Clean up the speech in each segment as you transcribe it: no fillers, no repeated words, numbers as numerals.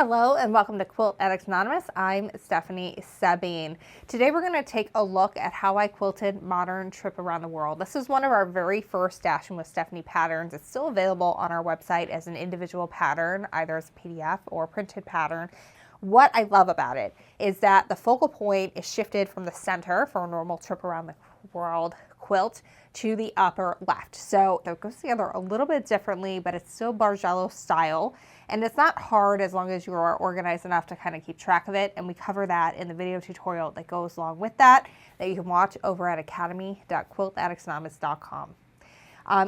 Hello and welcome to Quilt Addicts Anonymous. I'm Stephanie Sabine. Today we're going to take a look at how I quilted Modern Trip Around the World. This is one of our very first Dashing with Stephanie patterns. It's still available on our website as an individual pattern, either as a PDF or a printed pattern. What I love about it is that the focal point is shifted from the center for a normal Trip Around the World quilt to the upper left. So it goes together a little bit differently, but it's still Bargello style. And it's not hard as long as you are organized enough to kind of keep track of it. And we cover that in the video tutorial that goes along with that you can watch over at academy.quiltaddictsanonymous.com.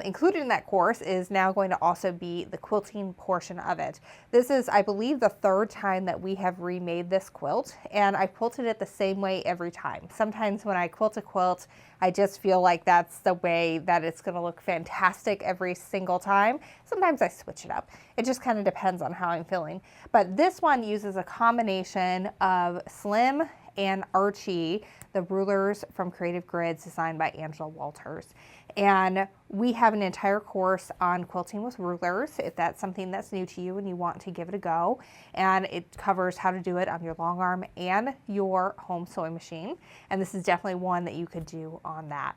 Included in that course is now going to also be the quilting portion of it. This is, I believe, the third time that we have remade this quilt, and I quilted it the same way every time. Sometimes when I quilt a quilt, I just feel like that's the way that it's going to look fantastic every single time. Sometimes I switch it up. It just kind of depends on how I'm feeling. But this one uses a combination of Slim and Archie, the rulers from Creative Grids designed by Angela Walters. And we have an entire course on quilting with rulers if that's something that's new to you and you want to give it a go. And it covers how to do it on your long arm and your home sewing machine. And this is definitely one that you could do on that.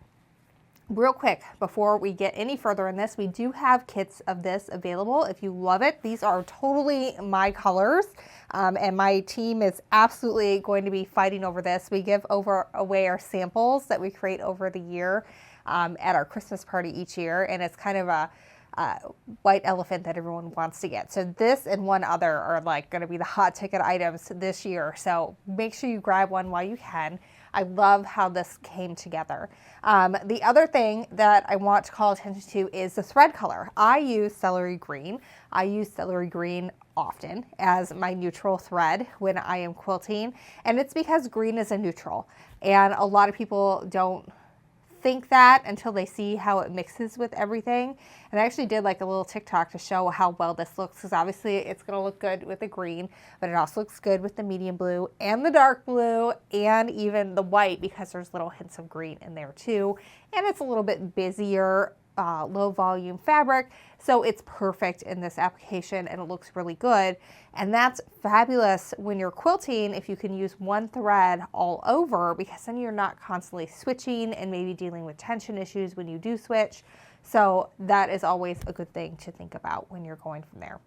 Real quick, before we get any further in this, we do have kits of this available if you love it. These are totally my colors, and my team is absolutely going to be fighting over this. We give away our samples that we create over the year at our Christmas party each year, and it's kind of a white elephant that everyone wants to get. So this and one other are like going to be the hot ticket items this year. So make sure you grab one while you can. I love how this came together. The other thing that I want to call attention to is the thread color. I use celery green. I use celery green often as my neutral thread when I am quilting, and it's because green is a neutral, and a lot of people don't think that until they see how it mixes with everything. And I actually did like a little TikTok to show how well this looks, because obviously it's going to look good with the green, but it also looks good with the medium blue and the dark blue and even the white, because there's little hints of green in there too. And it's a little bit busier, low volume fabric, so it's perfect in this application and it looks really good. And that's fabulous when you're quilting if you can use one thread all over, because then you're not constantly switching and maybe dealing with tension issues when you do switch. So that is always a good thing to think about when you're going from there.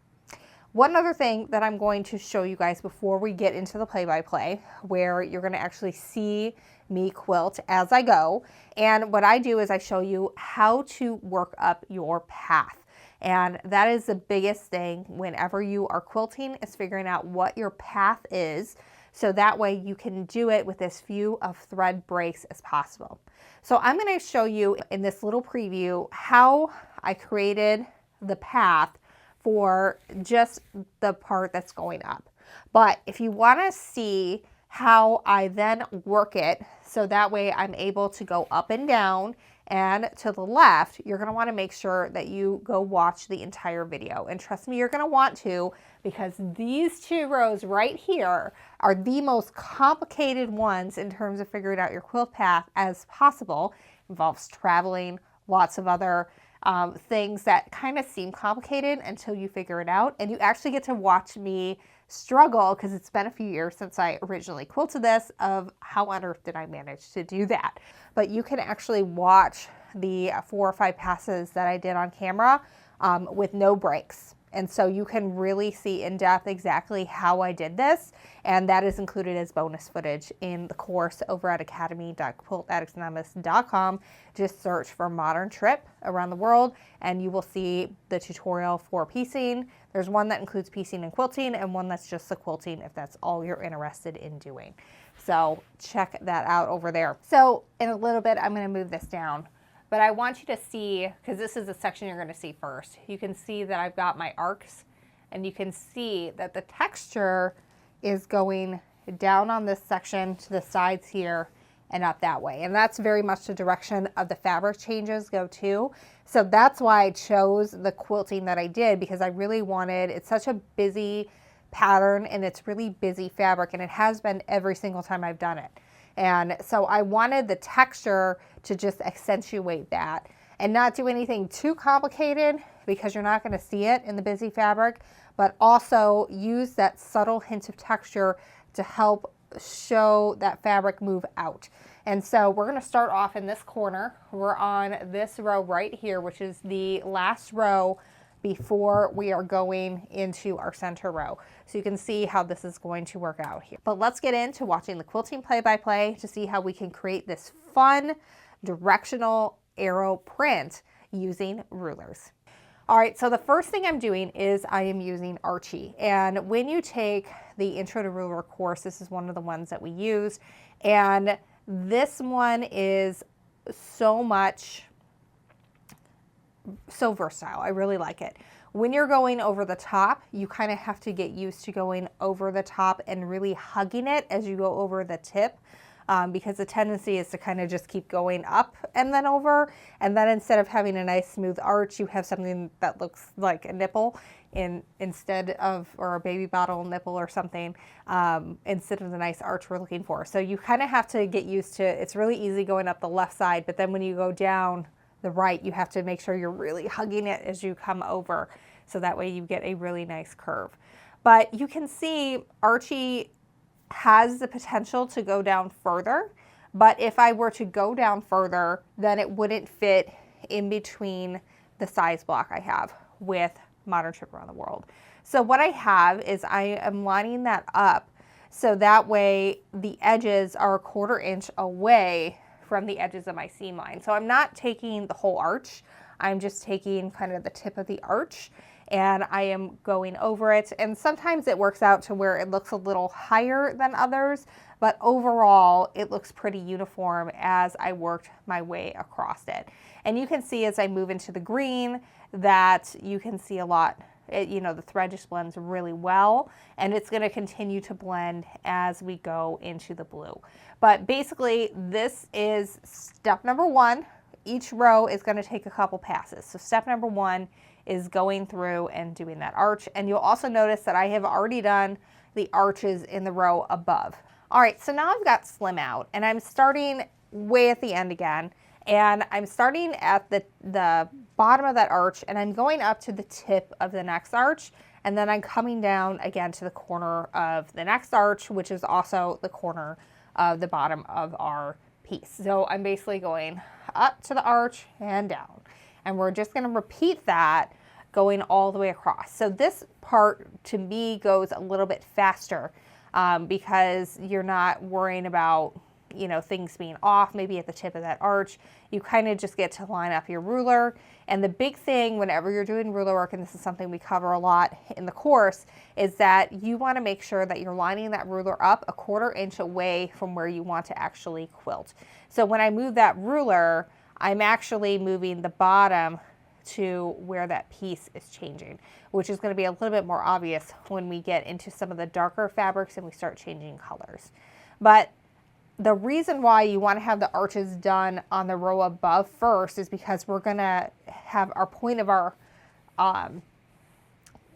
One other thing that I'm going to show you guys before we get into the play-by-play, where you're going to actually see me quilt as I go. And what I do is I show you how to work up your path. And that is the biggest thing whenever you are quilting, is figuring out what your path is, so that way you can do it with as few of thread breaks as possible. So I'm going to show you in this little preview how I created the path for just the part that's going up. But if you want to see how I then work it, so that way I'm able to go up and down and to the left, you're going to want to make sure that you go watch the entire video. And trust me, you're going to want to, because these two rows right here are the most complicated ones in terms of figuring out your quilt path as possible. Involves traveling, lots of other things that kind of seem complicated until you figure it out. And you actually get to watch me struggle, because it's been a few years since I originally quilted this, of how on earth did I manage to do that. But you can actually watch the 4 or 5 passes that I did on camera with no breaks. And so you can really see in depth exactly how I did this. And that is included as bonus footage in the course over at academy.quiltaddictsanonymous.com. Just search for Modern Trip Around the World and you will see the tutorial for piecing. There's one that includes piecing and quilting, and one that's just the quilting if that's all you're interested in doing. So check that out over there. So in a little bit, I'm going to move this down. But I want you to see, because this is the section you're going to see first, you can see that I've got my arcs, and you can see that the texture is going down on this section to the sides here and up that way. And that's very much the direction of the fabric changes go to. So that's why I chose the quilting that I did, because I really wanted, it's such a busy pattern and it's really busy fabric, and it has been every single time I've done it. And so I wanted the texture to just accentuate that and not do anything too complicated, because you're not going to see it in the busy fabric, but also use that subtle hint of texture to help show that fabric move out. And so we're going to start off in this corner. We're on this row right here, which is the last row before we are going into our center row. So you can see how this is going to work out here. But let's get into watching the quilting play-by-play to see how we can create this fun directional arrow print using rulers. All right, so the first thing I'm doing is I am using Archie. And when you take the Intro to Ruler course, this is one of the ones that we use. And this one is so versatile. I really like it. When you're going over the top, you kind of have to get used to going over the top and really hugging it as you go over the tip. Because the tendency is to kind of just keep going up and then over, and then instead of having a nice smooth arch, you have something that looks like a nipple instead of, or a baby bottle nipple or something, instead of the nice arch we're looking for. So you kind of have to get used to, it's really easy going up the left side, but then when you go down the right, you have to make sure you're really hugging it as you come over, so that way you get a really nice curve. But you can see Archie has the potential to go down further, but if I were to go down further, then it wouldn't fit in between the size block I have with Modern Trip Around the World. So what I have is I am lining that up so that way the edges are 1/4 inch away from the edges of my seam line. So I'm not taking the whole arch, I'm just taking kind of the tip of the arch, and I am going over it. And sometimes it works out to where it looks a little higher than others, but overall it looks pretty uniform as I worked my way across it. And you can see as I move into the green that you can see a lot, the thread just blends really well, and it's going to continue to blend as we go into the blue. But basically this is step number 1. Each row is going to take a couple passes. So step number 1 is going through and doing that arch. And you'll also notice that I have already done the arches in the row above. All right, so now I've got Slim out, and I'm starting way at the end again. And I'm starting at the bottom of that arch, and I'm going up to the tip of the next arch. And then I'm coming down again to the corner of the next arch, which is also the corner of the bottom of our piece. So I'm basically going up to the arch and down. And we're just going to repeat that going all the way across. So this part to me goes a little bit faster because you're not worrying about, things being off maybe at the tip of that arch. You kind of just get to line up your ruler. And the big thing whenever you're doing ruler work, and this is something we cover a lot in the course, is that you want to make sure that you're lining that ruler up 1/4 inch away from where you want to actually quilt. So when I move that ruler, I'm actually moving the bottom to where that piece is changing, which is going to be a little bit more obvious when we get into some of the darker fabrics and we start changing colors. But the reason why you want to have the arches done on the row above first is because we're going to have our point of our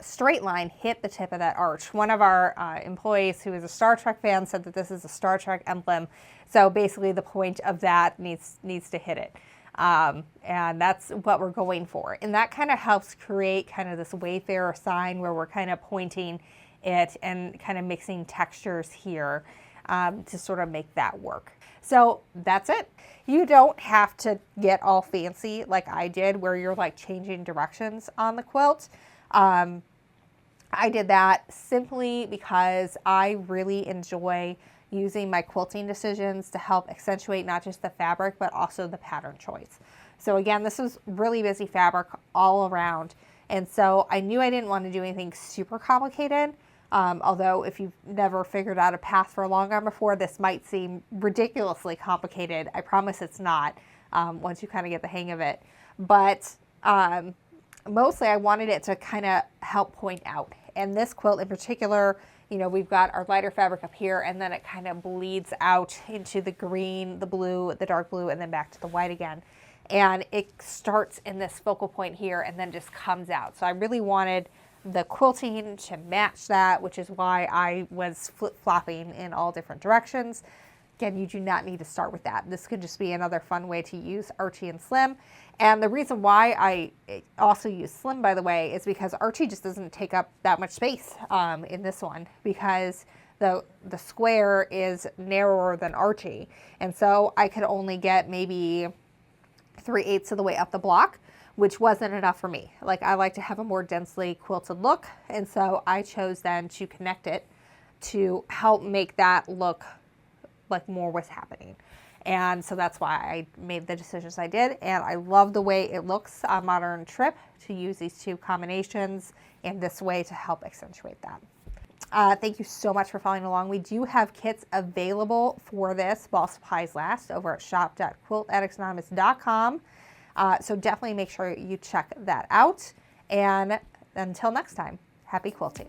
straight line hit the tip of that arch. One of our employees who is a Star Trek fan said that this is a Star Trek emblem. So basically the point of that needs to hit it. And that's what we're going for. And that kind of helps create kind of this wayfarer sign where we're kind of pointing it and kind of mixing textures here to sort of make that work. So that's it. You don't have to get all fancy like I did where you're like changing directions on the quilt. I did that simply because I really enjoy using my quilting decisions to help accentuate not just the fabric, but also the pattern choice. So again, this was really busy fabric all around. And so I knew I didn't want to do anything super complicated. Although if you've never figured out a path for a long arm before, this might seem ridiculously complicated. I promise it's not once you kind of get the hang of it. But mostly I wanted it to kind of help point out. And this quilt in particular, we've got our lighter fabric up here, and then it kind of bleeds out into the green, the blue, the dark blue, and then back to the white again. And it starts in this focal point here and then just comes out. So I really wanted the quilting to match that, which is why I was flip-flopping in all different directions. again, you do not need to start with that. This could just be another fun way to use Archie and Slim. And the reason why I also use Slim, by the way, is because Archie just doesn't take up that much space in this one, because the square is narrower than Archie. And so I could only get maybe 3/8 of the way up the block, which wasn't enough for me. Like, I like to have a more densely quilted look. And so I chose then to connect it to help make that look like more was happening. And so that's why I made the decisions I did. And I love the way it looks on Modern Trip to use these two combinations in this way to help accentuate that. Thank you so much for following along. We do have kits available for this while supplies last over at shop.quiltaddictsanonymous.com. So definitely make sure you check that out. And until next time, happy quilting.